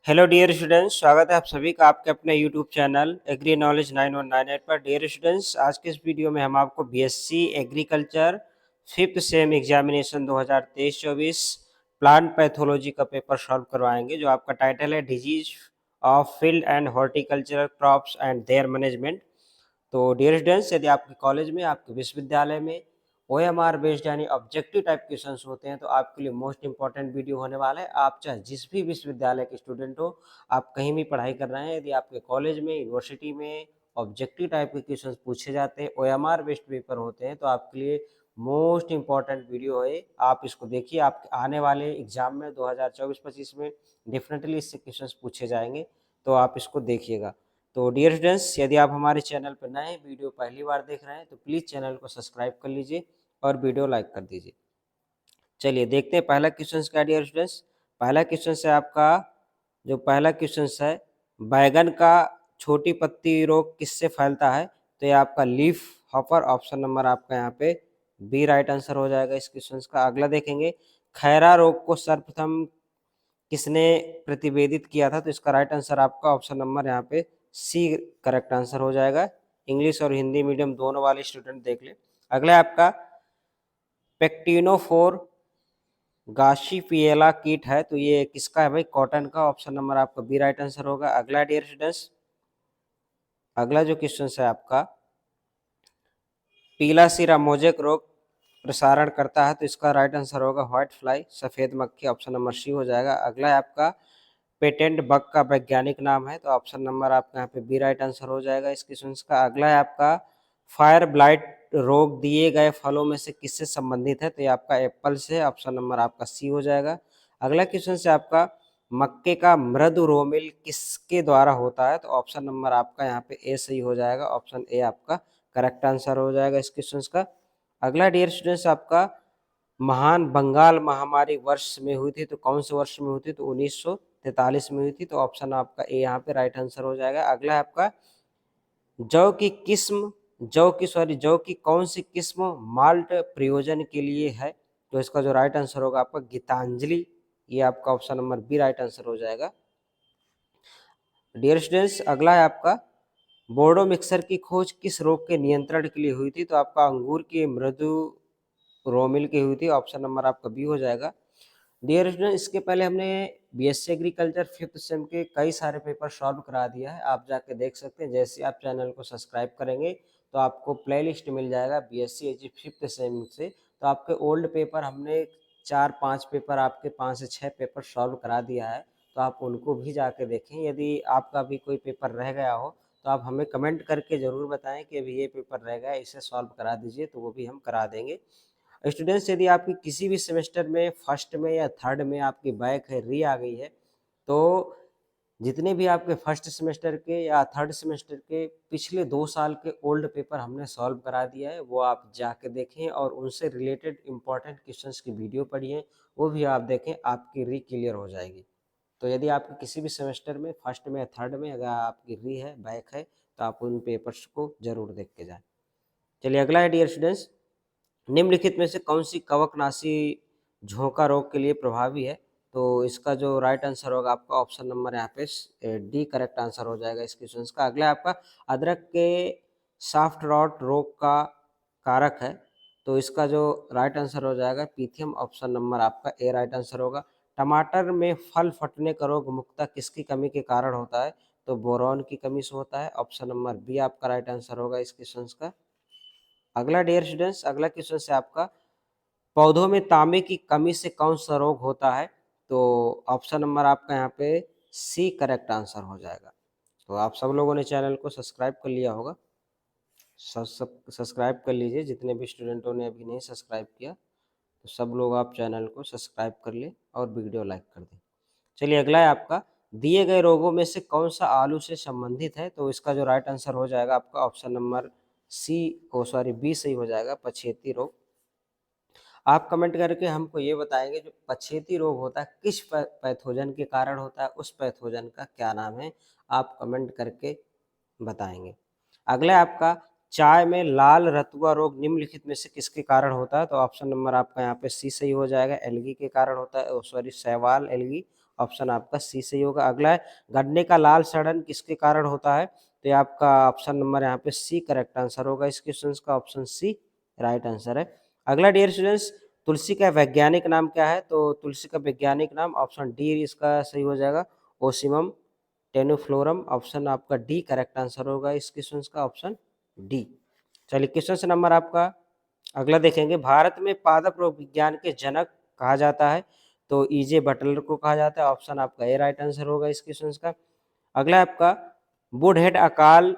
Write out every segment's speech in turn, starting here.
Hello dear students, स्वागत है आप सभी का आपके अपने यूट्यूब चैनल एग्री नॉलेज 9198 पर। डियर स्टूडेंट्स, आज के इस वीडियो में हम आपको BSc agriculture fifth sem examination 2023-24 plant pathology का पेपर सॉल्व करवाएंगे, जो आपका टाइटल है disease of field and horticultural crops and there management. तो डियर स्टूडेंट्स, यदि आपके कॉलेज में, आपके विश्वविद्यालय में ओएमआर बेस्ड यानी ऑब्जेक्टिव टाइप क्वेश्चंस होते हैं, तो आपके लिए मोस्ट इंपॉर्टेंट वीडियो होने वाला है। आप चाहे जिस भी विश्वविद्यालय के स्टूडेंट हो, आप कहीं भी पढ़ाई कर रहे हैं, यदि आपके कॉलेज में, यूनिवर्सिटी में ऑब्जेक्टिव टाइप के क्वेश्चंस पूछे जाते हैं, ओएमआर बेस्ड पेपर होते हैं, तो आपके लिए मोस्ट इंपॉर्टेंट वीडियो है। आप इसको देखिए, आप आने वाले एग्जाम में 2024-25 में डेफिनेटली इससे क्वेश्चंस पूछे जाएंगे, तो आप इसको देखिएगा। तो डियर स्टूडेंट्स, यदि आप हमारे चैनल पर नए हैं, वीडियो पहली बार देख रहे हैं, तो प्लीज़ चैनल को सब्सक्राइब कर लीजिए और वीडियो लाइक कर दीजिए। चलिए देखते हैं पहला क्वेश्चन क्या डियर स्टूडेंट्स। पहला क्वेश्चन है आपका, जो पहला क्वेश्चन है, बैगन का छोटी पत्ती रोग किससे फैलता है? तो ये आपका लीफ हॉपर, ऑप्शन नंबर आपका यहाँ पे बी राइट आंसर हो जाएगा इस क्वेश्चन का। अगला देखेंगे, खैरा रोग को सर्वप्रथम किसने प्रतिवेदित किया था? तो इसका राइट आंसर आपका ऑप्शन नंबर यहाँ पे सी करेक्ट आंसर हो जाएगा। इंग्लिश और हिंदी मीडियम दोनों वाले स्टूडेंट देख ले। अगला है आपका पेक्टिनोफोर गाशीपिएला कीट है, तो ये किसका है भाई? कॉटन का। ऑप्शन नंबर आपका बी राइट आंसर होगा। अगला डियर स्टूडेंट्स, अगला जो क्वेश्चन है आपका, पीला सिरा मोजेक रोग प्रसारण करता है, तो इसका राइट आंसर होगा व्हाइट फ्लाई, सफेद मक्खी। ऑप्शन नंबर सी हो जाएगा। अगला है आपका पेटेंट बग का वैज्ञानिक नाम है, तो ऑप्शन नंबर आपका यहाँ पे बी राइट आंसर हो जाएगा इस क्वेश्चन का। अगला है आपका फायर ब्लाइट रोग दिए गए फलों में से किससे संबंधित है? तो ये आपका एप्पल से। ऑप्शन नंबर आपका सी हो जाएगा। अगला क्वेश्चन से आपका मक्के का मृदु रोमिल किसके द्वारा होता है? तो ऑप्शन नंबर आपका यहाँ पे ए सही हो जाएगा। ऑप्शन ए आपका करेक्ट आंसर हो जाएगा इस क्वेश्चन का। अगला डियर स्टूडेंट्स, आपका महान बंगाल महामारी वर्ष में हुई थी, तो कौन से वर्ष में हुई थी? तो 1943 में हुई थी, तो ऑप्शन आपका ए यहाँ पे राइट आंसर हो जाएगा। अगला है आपका जौ की कौन सी किस्म माल्ट प्रयोजन के लिए है? तो इसका जो राइट आंसर होगा आपका गीतांजलि, ये आपका option number B right answer हो जाएगा। डियर स्टूडेंट्स, अगला है आपका बोर्डो मिक्सर की खोज किस रोग के नियंत्रण के लिए हुई थी? तो आपका अंगूर की मृदु रोमिल की हुई थी। ऑप्शन नंबर आपका बी हो जाएगा। डियर स्टूडेंट, इसके पहले हमने बीएससी एग्रीकल्चर फिफ्थ सेम के कई सारे पेपर सॉल्व करा दिया है, आप जाके देख सकते हैं। जैसे आप चैनल को सब्सक्राइब करेंगे तो आपको प्लेलिस्ट मिल जाएगा बीएससी एजी फिफ्थ सेम से। तो आपके ओल्ड पेपर हमने 4-5 पेपर, आपके 5 से 6 पेपर सॉल्व करा दिया है, तो आप उनको भी जाके देखें। यदि आपका भी कोई पेपर रह गया हो, तो आप हमें कमेंट करके ज़रूर बताएं कि अभी ये पेपर रह गया है, इसे सॉल्व करा दीजिए, तो वो भी हम करा देंगे। स्टूडेंट्स, यदि आपकी किसी भी सेमेस्टर में फर्स्ट में या थर्ड में आपकी बैक है, री आ गई है, तो जितने भी आपके फर्स्ट सेमेस्टर के या थर्ड सेमेस्टर के पिछले 2 साल के ओल्ड पेपर हमने सॉल्व करा दिया है, वो आप जाके देखें और उनसे रिलेटेड इंपॉर्टेंट क्वेश्चंस की वीडियो पढ़िए, वो भी आप देखें, आपकी री क्लियर हो जाएगी। तो यदि आपके किसी भी सेमेस्टर में फर्स्ट में या थर्ड में अगर आपकी री है, बैक है, तो आप उन पेपर्स को जरूर देख के जाएं। चलिए अगला है डियर स्टूडेंट्स, निम्नलिखित में से कौन सी कवकनाशी झोंका रोग के लिए प्रभावी है? तो इसका जो राइट आंसर होगा आपका ऑप्शन नंबर यहाँ पे डी करेक्ट आंसर हो जाएगा इस क्वेश्चन का। अगला है आपका अदरक के सॉफ्ट रॉट रोग का कारक है, तो इसका जो राइट आंसर हो जाएगा पीथियम। ऑप्शन नंबर आपका ए राइट आंसर होगा। टमाटर में फल फटने का रोग मुख्यतः किसकी कमी के कारण होता है? तो बोरॉन की कमी से होता है। ऑप्शन नंबर बी आपका राइट आंसर होगा इस क्वेश्चन का। अगला डियर स्टूडेंट्स, अगला क्वेश्चन है आपका पौधों में तांबे की कमी से कौन सा रोग होता है? तो ऑप्शन नंबर आपका यहाँ पे सी करेक्ट आंसर हो जाएगा। तो आप सब लोगों ने चैनल को सब्सक्राइब कर लिया होगा, सब्सक्राइब कर लीजिए। जितने भी स्टूडेंटों ने अभी नहीं सब्सक्राइब किया, तो सब लोग आप चैनल को सब्सक्राइब कर ले और वीडियो लाइक कर दें। चलिए अगला है आपका दिए गए रोगों में से कौन सा आलू से संबंधित है? तो इसका जो राइट आंसर हो जाएगा आपका ऑप्शन नंबर सी, ओ सॉरी बी सही हो जाएगा, पछेती रोग। आप कमेंट करके हमको ये बताएंगे जो पछेती रोग होता है किस पैथोजन के कारण होता है, उस पैथोजन का क्या नाम है, आप कमेंट करके बताएंगे। अगला है आपका चाय में लाल रतुआ रोग निम्नलिखित में से किसके कारण होता है? तो ऑप्शन नंबर आपका यहाँ पे सी सही हो जाएगा, एलगी के कारण होता है, सॉरी शैवाल एलगी। ऑप्शन आपका सी सही होगा। अगला है गन्ने का लाल सड़न किसके कारण होता है, तो ये आपका ऑप्शन नंबर यहाँ पे सी करेक्ट आंसर होगा इस क्वेश्चन का, ऑप्शन सी राइट आंसर है। अगला डियर स्टूडेंट्स, तुलसी का वैज्ञानिक नाम क्या है, तो तुलसी का वैज्ञानिक नाम ऑप्शन डी इसका सही हो जाएगा, ओसिमम टेनुफ्लोरम, ऑप्शन आपका डी करेक्ट आंसर होगा इस क्वेश्चन का, ऑप्शन डी। चलिए क्वेश्चन नंबर आपका अगला देखेंगे, भारत में पादप रोग विज्ञान के जनक कहा जाता है, तो ईजे बटलर को कहा जाता है, ऑप्शन आपका ए राइट आंसर होगा इस क्वेश्चन का। अगला आपका वुडहेड अकाल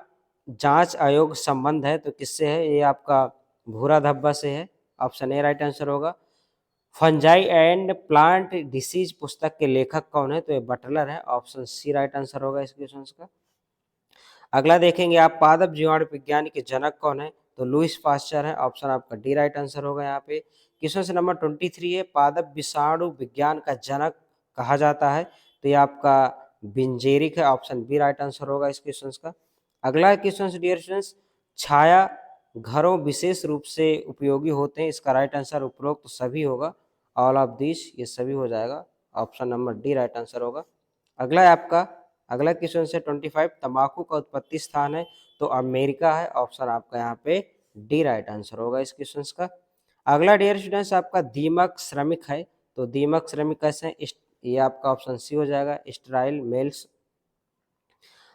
जांच आयोग संबंध है तो किससे है, ये आपका भूरा धब्बा से है, ऑप्शन ए राइट आंसर होगा। फंजाई एंड प्लांट डिसीज पुस्तक के लेखक कौन है, तो ये बटलर है, ऑप्शन सी राइट आंसर होगा इस क्वेश्चन का। अगला देखेंगे आप पादप जीवाणु विज्ञान के जनक कौन है, तो लुईस पास्चर है, ऑप्शन आपका डी राइट आंसर होगा यहाँ पे। क्वेश्चन नंबर 23 है, पादप विषाणु विज्ञान का जनक कहा जाता है, तो ये आपका बिंजेरिक है, ऑप्शन बी राइट आंसर होगा इस क्वेश्चन का। अगला क्वेश्चन डियर स्टूडेंट्स, छाया घरों विशेष रूप से उपयोगी होते हैं, इसका राइट आंसर उपरोक्त तो सभी होगा, ऑल ऑफ दिस ये सभी हो जाएगा, option number D right answer होगा। अगला है आपका अगला क्वेश्चन से 25, तंबाकू का उत्पत्ति स्थान है, तो अमेरिका है, ऑप्शन आपका यहाँ पे डी राइट आंसर होगा इस क्वेश्चन का। अगला डियर स्टूडेंट्स आपका दीमक श्रमिक है, तो दीमक श्रमिक कैसे हैं, ये आपका ऑप्शन सी हो जाएगा, स्टेराइल मेल्स।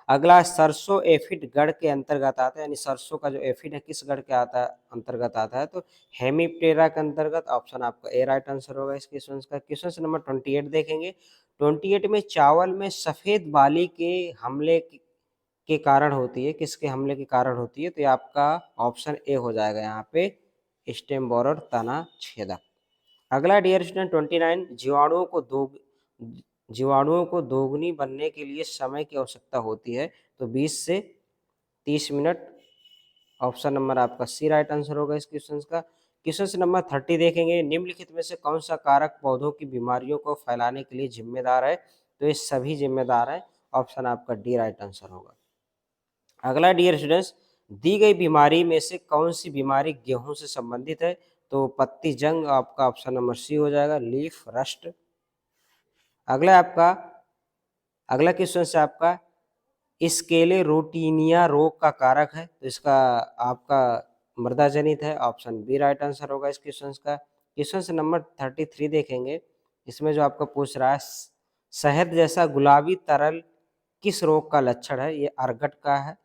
अगला सरसों एफिड गढ़ के अंतर्गत आता है, यानी सरसों का जो एफिड है किस गढ़ के आता है अंतर्गत आता है, तो हेमीप्टेरा के अंतर्गत, ऑप्शन आपका ए राइट आंसर होगा इस क्वेश्चन का। क्वेश्चन नंबर 28 देखेंगे, 28 में चावल में सफेद बाली के हमले के कारण होती है, किसके हमले के कारण होती है, तो ये आपका ऑप्शन ए हो जाएगा यहाँ पे, स्टेम बोरर तना छेदक। अगला डियर स्टूडेंट 29, जीवाणुओं को दोगुनी बनने के लिए समय की आवश्यकता होती है, तो 20 से 30 मिनट, ऑप्शन नंबर आपका सी राइट आंसर होगा इस क्वेश्चन का। क्वेश्चन नंबर 30 देखेंगे, निम्नलिखित में से कौन सा कारक पौधों की बीमारियों को फैलाने के लिए जिम्मेदार है, तो ये सभी जिम्मेदार है, ऑप्शन आपका डी राइट आंसर होगा। अगला डियर स्टूडेंट्स, दी गई बीमारी में से कौन सी बीमारी गेहूं से संबंधित है, तो पत्ती जंग, आपका ऑप्शन नंबर सी हो जाएगा, लीफ रस्ट। अगला क्वेश्चन से आपका स्क्लेरोटिनिया रोग का कारक है, तो इसका आपका मृदा जनित है, ऑप्शन बी राइट आंसर होगा इस क्वेश्चन का। क्वेश्चन नंबर 33 देखेंगे, इसमें जो आपका पूछ रहा है, शहद जैसा गुलाबी तरल किस रोग का लक्षण है, ये अर्गट का है,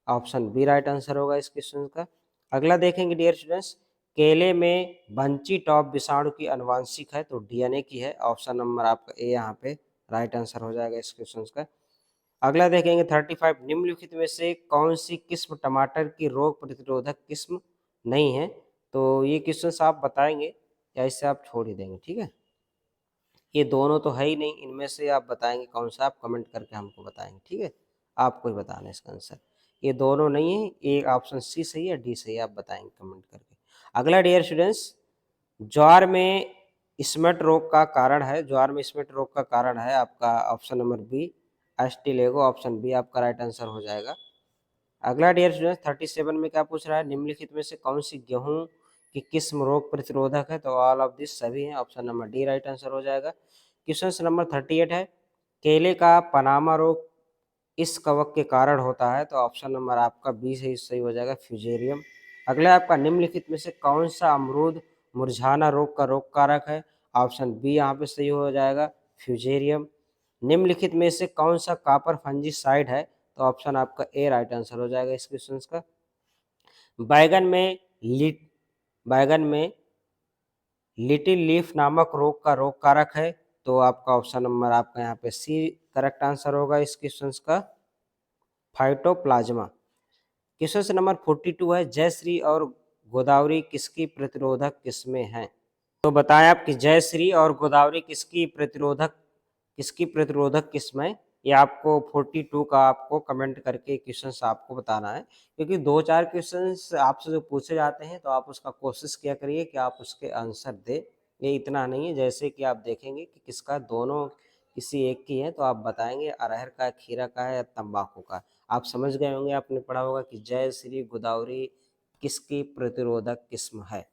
ऑप्शन बी राइट आंसर होगा इस क्वेश्चन का। अगला देखेंगे डियर स्टूडेंट्स, केले में बंची टॉप विषाणु की अनुवांशिक है, तो डीएनए की है, ऑप्शन नंबर आपका ए यहाँ पे राइट आंसर हो जाएगा इस क्वेश्चन का। अगला देखेंगे 35, निम्नलिखित में से कौन सी किस्म टमाटर की रोग प्रतिरोधक किस्म नहीं है, तो ये क्वेश्चन आप बताएंगे या इससे आप छोड़ ही देंगे, ठीक है, ये दोनों तो है ही नहीं, इनमें से आप बताएंगे कौन सा, आप कमेंट करके हमको बताएंगे, ठीक है, आपको ही बताना है इसका आंसर, ये दोनों नहीं है, एक ऑप्शन सी सही है, डी सही है, आप बताएंगे कमेंट करके। अगला डियर स्टूडेंट्स, ज्वार में स्मेट रोग का कारण है, ज्वार में स्मेट रोग का कारण है आपका ऑप्शन नंबर बी एस्टिलेगो, ऑप्शन बी आपका राइट आंसर हो जाएगा। अगला डियर स्टूडेंट्स 37 में क्या पूछ रहा है, निम्नलिखित में से कौन सी गेहूं की किस्म रोग प्रतिरोधक है, तो ऑल ऑफ दिस सभी हैं, option number D right answer हो जाएगा। क्वेश्चन नंबर 38 है, केले का पनामा रोग इस कवक के कारण होता है, तो ऑप्शन नंबर आपका बी सही हो जाएगा, फ्यूजेरियम। अगला आपका निम्नलिखित में से कौन सा अमरूद मुरझाना रोग का रोग कारक है, ऑप्शन बी यहाँ पे सही हो जाएगा, फ्यूजेरियम। निम्नलिखित में से कौन सा कापर फंजीसाइड है, तो ऑप्शन आपका ए राइट आंसर हो जाएगा इस क्वेश्चन का। बैगन में लिट बैगन में लिटिल लीफ नामक रोग का रोग कारक है, तो आपका ऑप्शन नंबर आपका यहाँ पे सी करेक्ट आंसर होगा इस क्वेश्चन का, फाइटोप्लाज्मा। क्वेश्चन नंबर 42 है, जयश्री और गोदावरी किसकी प्रतिरोधक किस्में हैं, तो बताएं आप कि जयश्री और गोदावरी किसकी प्रतिरोधक किस्म है, ये आपको 42 का आपको कमेंट करके क्वेश्चंस आपको बताना है, क्योंकि 2-4 क्वेश्चंस आपसे जो पूछे जाते हैं तो आप उसका कोशिश किया करिए कि आप उसके आंसर दे, ये इतना नहीं है, जैसे कि आप देखेंगे कि किसका दोनों किसी एक की है, तो आप बताएंगे अरहर का, खीरा का है या तंबाकू का। आप समझ गए होंगे, आपने पढ़ा होगा कि जयश्री गोदावरी किसकी प्रतिरोधक किस्म है,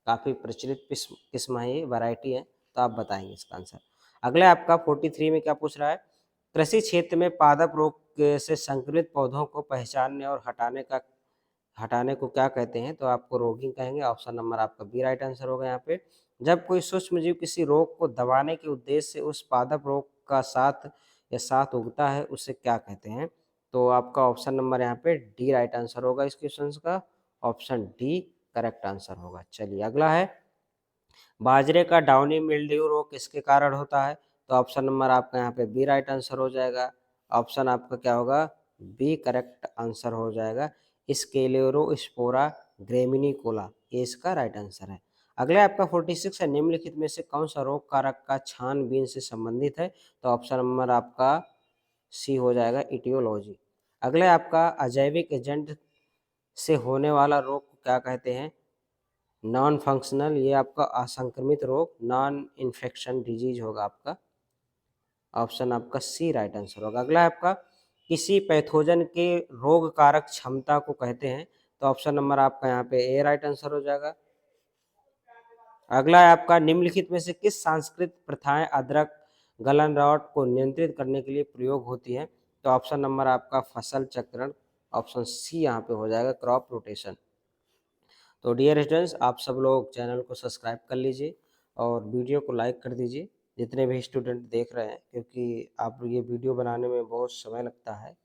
काफ़ी प्रचलित किस्म है, ये वैरायटी है, तो आप बताएंगे इसका आंसर। अगला आपका 43 में क्या पूछ रहा है, कृषि क्षेत्र में पादप रोग से संक्रमित पौधों को पहचानने और हटाने को क्या कहते हैं, तो आपको रोगिंग कहेंगे। ऑप्शन नंबर आपका बी राइट आंसर होगा यहाँ पे। जब कोई सूक्ष्म जीव किसी रोग को दबाने के उद्देश्य से उस पादप रोग का साथ उगता है, उसे क्या कहते हैं, तो आपका ऑप्शन नंबर यहाँ पे डी राइट आंसर होगा इस क्वेश्चन का। ऑप्शन डी करेक्ट आंसर होगा। चलिए अगला है, बाजरे का डाउनी मिल्ड्यू रोग किसके कारण होता है, तो ऑप्शन नंबर आपका यहाँ पे बी राइट आंसर हो जाएगा। ऑप्शन आपका क्या होगा, बी करेक्ट आंसर हो जाएगा। स्केलेरोस्पोरा ग्रेमिनिकोला, ये इसका राइट आंसर है। अगला आपका 46 है, निम्नलिखित में से कौन सा रोग कारक का छानबीन से संबंधित है, तो ऑप्शन नंबर आपका सी हो जाएगा, इटियोलॉजी। अगले आपका अजैविक एजेंट से होने वाला रोग को क्या कहते हैं, नॉन फंक्शनल, ये आपका असंक्रमित रोग, नॉन इन्फेक्शन डिजीज होगा आपका। ऑप्शन आपका सी राइट आंसर होगा। अगला आपका, किसी पैथोजन के रोग कारक क्षमता को कहते हैं, तो ऑप्शन नंबर आपका यहाँ पे ए राइट आंसर हो जाएगा। अगला है आपका, निम्नलिखित में से किस सांस्कृतिक प्रथाएं अदरक गलन रॉट को नियंत्रित करने के लिए प्रयोग होती हैं, तो ऑप्शन नंबर आपका फसल चक्रण, ऑप्शन सी यहाँ पे हो जाएगा, क्रॉप रोटेशन। तो डियर स्टूडेंट्स, आप सब लोग चैनल को सब्सक्राइब कर लीजिए और वीडियो को लाइक कर दीजिए, जितने भी स्टूडेंट देख रहे हैं, क्योंकि आप ये वीडियो बनाने में बहुत समय लगता है,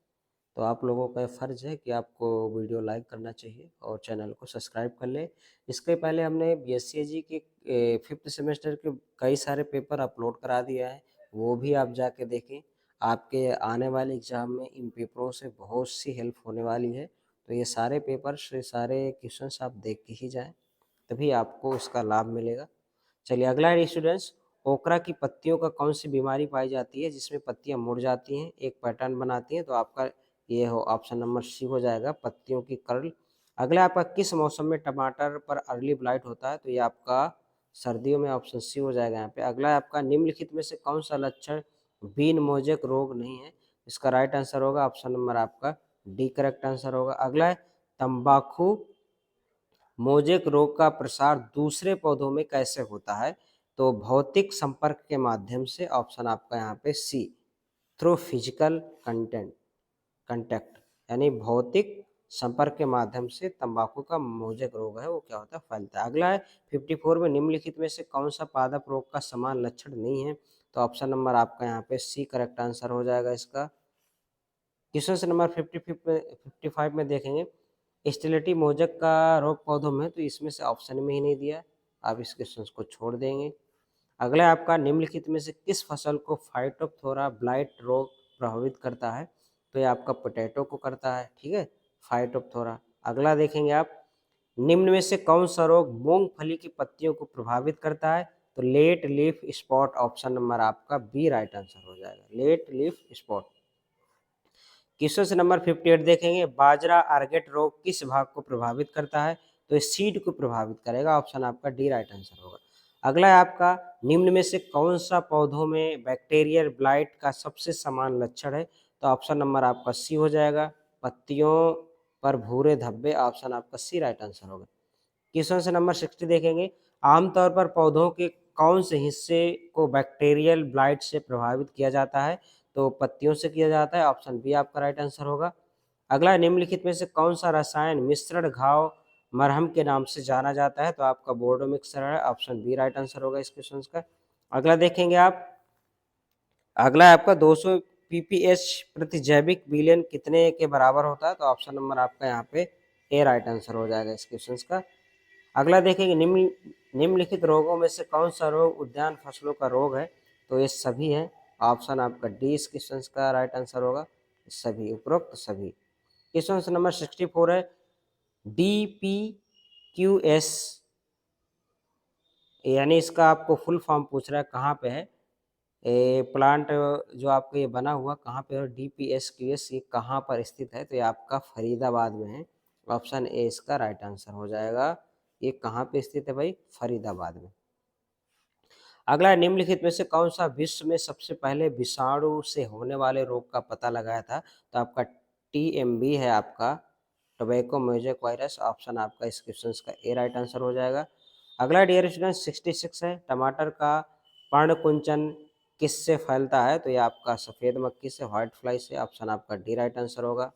तो आप लोगों का फ़र्ज़ है कि आपको वीडियो लाइक करना चाहिए और चैनल को सब्सक्राइब कर लें। इसके पहले हमने बीएससीजी के 5th सेमेस्टर के कई सारे पेपर अपलोड करा दिया है, वो भी आप जाके देखें। आपके आने वाले एग्ज़ाम में इन पेपरों से बहुत सी हेल्प होने वाली है, तो ये सारे पेपर्स, ये सारे क्वेश्चंस आप देख के ही जाएँ, तभी आपको इसका लाभ मिलेगा। चलिए अगला है स्टूडेंट्स, ओकरा की पत्तियों का कौन सी बीमारी पाई जाती है जिसमें पत्तियां मुड़ जाती हैं, एक पैटर्न बनाती हैं, तो आपका ये हो ऑप्शन नंबर सी हो जाएगा, पत्तियों की कर्ल। अगला आपका, किस मौसम में टमाटर पर अर्ली ब्लाइट होता है, तो ये आपका सर्दियों में, ऑप्शन सी हो जाएगा यहाँ पे। अगला है आपका, निम्नलिखित में से कौन सा लक्षण बीन मोजेक रोग नहीं है, इसका राइट आंसर होगा ऑप्शन नंबर आपका डी करेक्ट आंसर होगा। अगला है, तंबाकू मोजेक रोग का प्रसार दूसरे पौधों में कैसे होता है, तो भौतिक संपर्क के माध्यम से, ऑप्शन आपका यहाँ पे सी, थ्रू फिजिकल कंटेक्ट, यानी भौतिक संपर्क के माध्यम से तंबाकू का मोजेक रोग है वो क्या होता है, फैलता है। अगला है 54 में, निम्नलिखित में से कौन सा पादप रोग का समान लक्षण नहीं है, तो ऑप्शन नंबर आपका यहाँ पे सी करेक्ट आंसर हो जाएगा इसका। क्वेश्चन नंबर 55 में देखेंगे, स्टेलिटी मोजक का रोग पौधों में, तो इसमें से ऑप्शन में ही नहीं दिया, आप इस क्वेश्चन को छोड़ देंगे। अगला आपका, निम्नलिखित में से किस फसल को फाइटोप्थोरा ब्लाइट रोग प्रभावित करता है, तो ये आपका पोटैटो को करता है, ठीक है, फाइटोप्थोरा। अगला देखेंगे आप, निम्न में से कौन सा रोग मूंगफली की पत्तियों को प्रभावित करता है, तो late leaf spot, option number आपका बी राइट आंसर हो जाएगा, late leaf spot. Question number 58 देखेंगे, बाजरा अर्गेट रोग किस भाग को प्रभावित करता है, तो इस सीड को प्रभावित करेगा, ऑप्शन आपका डी राइट आंसर होगा। अगला है आपका, निम्न में से कौन सा पौधों में बैक्टीरियल ब्लाइट का सबसे समान लक्षण है, तो ऑप्शन नंबर आपका सी हो जाएगा, पत्तियों पर भूरे धब्बे, ऑप्शन आपका सी राइट आंसर होगा। क्वेश्चन नंबर 60 देखेंगे, आमतौर पर पौधों के कौन से हिस्से को बैक्टीरियल ब्लाइट से प्रभावित किया जाता है, तो पत्तियों से किया जाता है, ऑप्शन बी आपका राइट आंसर होगा। अगला, निम्नलिखित में से कौन सा रसायन मिश्रण घाव मरहम के नाम से जाना जाता है, तो आपका बोर्डो मिक्सर है, ऑप्शन बी राइट आंसर होगा इस क्वेश्चन का। अगला देखेंगे आप, अगला है आपका 200 पीपीएच प्रति जैविक बिलियन कितने के बराबर होता है, तो ऑप्शन नंबर आपका यहाँ पे ए राइट आंसर हो जाएगा इस क्वेश्चन का। अगला देखेंगे, निम्नलिखित रोगों में से कौन सा रोग उद्यान फसलों का रोग है, तो ये सभी है, ऑप्शन आपका डी इस क्वेश्चन का राइट आंसर होगा, सभी, उपरोक्त सभी। क्वेश्चन नंबर 64 है, DPQS, यानी इसका आपको फुल फॉर्म पूछ रहा है, कहाँ पे है प्लांट जो आपको ये बना हुआ, कहाँ पे है DPSQS, ये कहाँ पर स्थित है, तो ये आपका फरीदाबाद में है, ऑप्शन ए इसका राइट आंसर हो जाएगा। ये कहाँ पे स्थित है भाई, फरीदाबाद में। अगला, निम्नलिखित में से कौन सा विश्व में सबसे पहले विषाणु से होने वाले रोग का पता लगाया था, तो आपका TMB है आपका, टोबैको मोजेक वायरस, ऑप्शन आपका इस क्वेश्चन का ए राइट आंसर हो जाएगा। अगला डियर स्टूडेंट 66 है, टमाटर का पर्णकुंचन किससे फैलता है? तो ये आपका सफ़ेद मक्खी से, व्हाइट फ्लाई से। ऑप्शन आपका डी राइट आंसर होगा।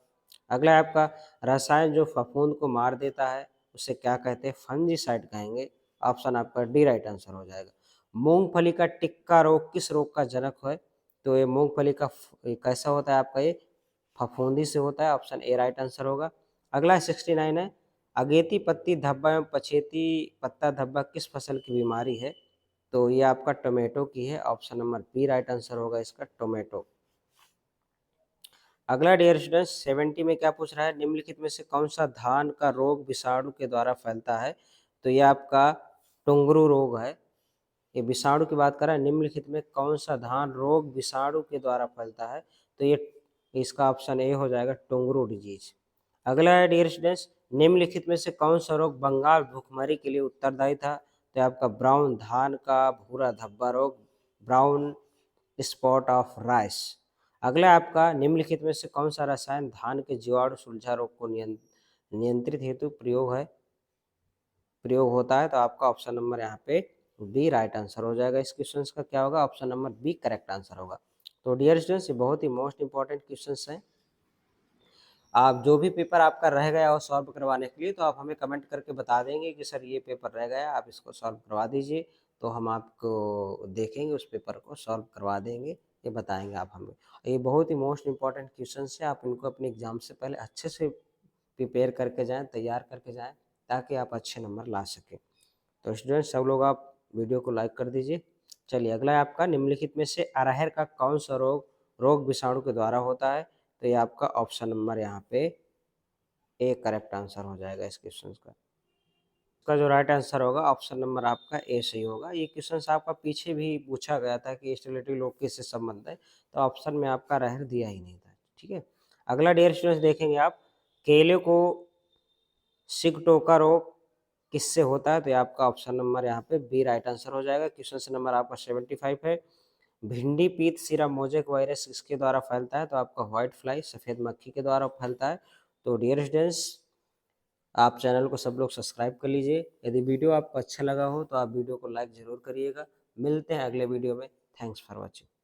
अगला है आपका रसायन जो फफूंद को मार देता है उसे क्या कहते हैं? फंजीसाइड कहेंगे। ऑप्शन आपका डी राइट आंसर हो जाएगा। मूंगफली का टिक्का रोग किस रोग का जनक है? तो ये मूंगफली का ये कैसा होता है आपका? ये फफूंदी से होता है। ऑप्शन ए राइट आंसर होगा। अगला 69 है, अगेती पत्ती धब्बा एवं पछेती पत्ता धब्बा किस फसल की बीमारी है? तो ये आपका टोमेटो की है। Option number B right answer होगा इसका, टोमेटो। अगला डियर स्टूडेंट्स 70 में क्या पूछ रहा है? निम्नलिखित में से कौन सा धान का रोग विषाणु के द्वारा फैलता है? तो ये आपका टुंगरू रोग है। ये विषाणु की बात कर रहा है। निम्नलिखित में कौन सा धान रोग विषाणु के द्वारा फैलता है? तो ये इसका ऑप्शन ए हो जाएगा, टुंगरू डिजीज। अगला है डियर स्टूडेंट्स, निम्नलिखित में से कौन सा रोग बंगाल भुखमरी के लिए उत्तरदायी था? तो आपका ब्राउन धान का भूरा धब्बा रोग, ब्राउन स्पॉट ऑफ राइस। अगला आपका निम्नलिखित में से कौन सा रसायन धान के जीवाणु सुलझा रोग को नियंत्रित हेतु प्रयोग होता है? तो आपका ऑप्शन नंबर यहाँ पे बी राइट आंसर हो जाएगा। इस क्वेश्चन का क्या होगा? Option number B correct answer होगा। तो डियर स्टूडेंट्स, ये बहुत ही मोस्ट इंपॉर्टेंट क्वेश्चन हैं। आप जो भी पेपर आपका रह गया हो सॉल्व करवाने के लिए, तो आप हमें कमेंट करके बता देंगे कि सर ये पेपर रह गया, आप इसको सॉल्व करवा दीजिए। तो हम आपको देखेंगे, उस पेपर को सॉल्व करवा देंगे, ये बताएंगे आप हमें। ये बहुत ही मोस्ट इंपॉर्टेंट क्वेश्चन है। आप इनको अपने एग्जाम से पहले अच्छे से प्रिपेयर करके जाएँ, तैयार करके जाएँ, ताकि आप अच्छे नंबर ला सकें। तो स्टूडेंट्स सब लोग आप वीडियो को लाइक कर दीजिए। चलिए अगला है आपका, निम्नलिखित में से अरहर का कौन सा रोग विषाणु के द्वारा होता है? तो ये आपका ऑप्शन नंबर यहाँ पे ए करेक्ट आंसर हो जाएगा इस क्वेश्चन का। इसका जो राइट आंसर होगा ऑप्शन नंबर आपका ए सही होगा। ये क्वेश्चन आपका पीछे भी पूछा गया था कि स्टेलेटिव लोग किससे संबंध है, तो ऑप्शन में आपका अरहर दिया ही नहीं था। ठीक है, अगला डियर स्टूडेंट्स देखेंगे आप, केले को सिगटोका रोग किससे होता है? तो ये आपका ऑप्शन नंबर यहाँ पे बी राइट आंसर हो जाएगा। क्वेश्चन नंबर आपका 75 है, भिंडी पीत सीरा मोजेक वायरस किसके द्वारा फैलता है? तो आपका व्हाइट फ्लाई सफ़ेद मक्खी के द्वारा फैलता है। तो डियर स्टूडेंट्स, आप चैनल को सब लोग सब्सक्राइब कर लीजिए। यदि वीडियो आपको अच्छा लगा हो तो आप वीडियो को लाइक ज़रूर करिएगा। मिलते हैं अगले वीडियो में। Thanks for watching.